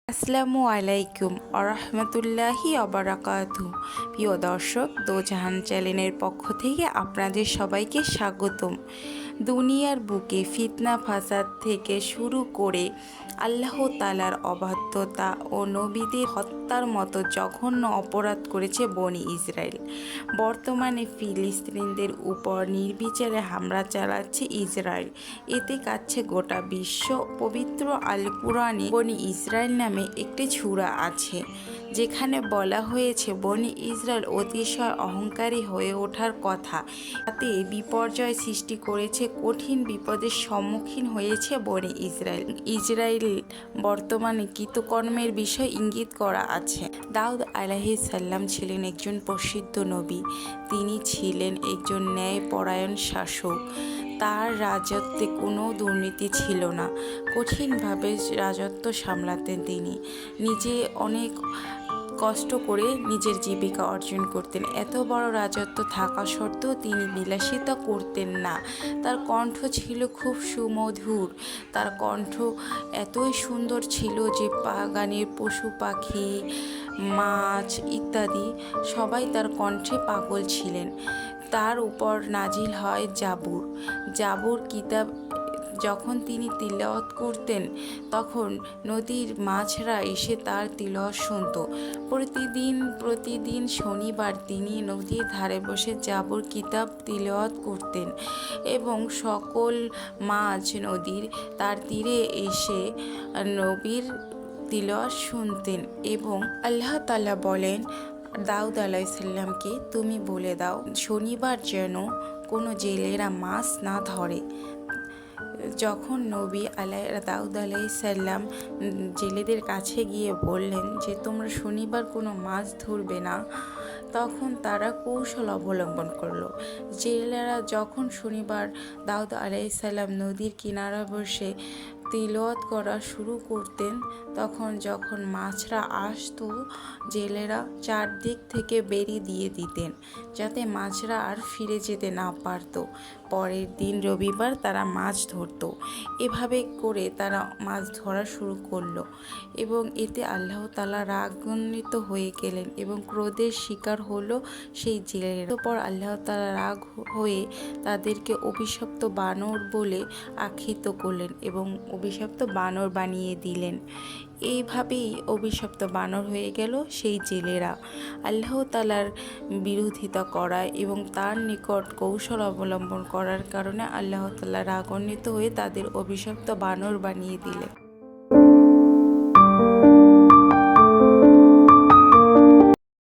আসসালামু আলাইকুম আরহামতুল্লাহি অবরাকাতু। প্রিয় দর্শক, দোজাহান চ্যানেলের পক্ষ থেকে আপনাদের সবাইকে স্বাগতম। দুনিয়ার বুকে ফিতনা ফাসাদ থেকে শুরু করে আল্লাহ তাআলার অবাধ্যতা ও নবীদের হত্যার মতো জঘন্য অপরাধ করেছে বনি ইসরায়েল। বর্তমানে ফিলিস্তিনিদের উপর নির্বিচারে হামলা চালাচ্ছে ইসরায়েল। এতে কাচ্ছে গোটা বিশ্ব। পবিত্র আল কুরআনে বনি ইসরায়েল নামে একটি সূরা আছে, যেখানে বলা হয়েছে বনি ইসরায়েল অতিশয় অহংকারী হয়ে ওঠার কথা। তাতে বিপর্যয় সৃষ্টি করেছে, কঠিন বিপদের সম্মুখীন হয়েছে বনি ইসরায়েল বর্তমানে কৃতকর্মের বিষয় ইঙ্গিত করা আছে। দাউদ আলাইহিস সালাম ছিলেন একজন প্রসিদ্ধ নবী। তিনি ছিলেন একজন ন্যায়পরায়ণ শাসক। তার রাজত্বে কোনো দুর্নীতি ছিল না। কঠিনভাবে রাজত্ব সামলাতেন তিনি। নিজে অনেক কষ্ট করে নিজের জীবিকা অর্জন করতেন। এত বড় রাজত্ব থাকা সত্ত্বেও তিনি বিলাসিতা করতেন না। তার কণ্ঠ ছিল খুব সুমধুর। তার কণ্ঠ এতই সুন্দর ছিল যে বাগানের পশু পাখি, মাছ ইত্যাদি সবাই তার কণ্ঠে পাগল ছিলেন। তার উপর নাজিল হয় জাবুর কিতাব। যখন তিনি তিলাওয়াত করতেন, তখন নদীর মাছরা এসে তার তিলাওয়াত শুনত। প্রতিদিন শনিবার তিনি নদীর ধারে বসে জাবুর কিতাব তিলাওয়াত করতেন এবং সকল মাছ নদীর তার তীরে এসে নবীর তিলাওয়াত শুনতেন। এবং আল্লাহ তাআলা বলেন দাউদ আলাইহিস সালামকে, তুমি বলে দাও শনিবার যেন কোনো জেলেরা মাছ না ধরে। যখন নবী দাউদ আলাইহিস সালাম জেলেদের কাছে গিয়ে বললেন যে তোমরা শনিবার কোনো মাছ ধরবে না, তখন তারা কৌশল অবলম্বন করলো। জেলেরা যখন শনিবার দাউদ আলাইহিস সালাম নদীর কিনারা বসে তিলাওয়াত করা শুরু করতেন, যখন মাছরা আসতো, জেলেরা চারদিক থেকে বেরি দিয়ে দিতেন যাতে মাছরা আর ফিরে যেতে না পারত। পরের দিন রবিবার তারা মাছ ধরত। এভাবে করে তারা মাছ ধরা শুরু করলো এবং এতে আল্লাহ তাআলা রাগান্বিত হয়ে গেলেন এবং ক্রোধের শিকার হলো সেই জেলেরা। পর আল্লাহ তাআলা রাগ হয়ে তাদেরকে অভিশপ্ত বানর বলে আখ্যায়িত করলেন এবং অভিশপ্ত বানর বানিয়ে দিলেন। এইভাবেই অভিশপ্ত বানর হয়ে গেল সেই জেলেরা। আল্লাহ তাআলার বিরোধিতা করা এবং তার নিকট কৌশল অবলম্বন করার কারণে আল্লাহ তাআলা রাগান্বিত হয়ে তাদের অভিশপ্ত বানর বানিয়ে দিলেন।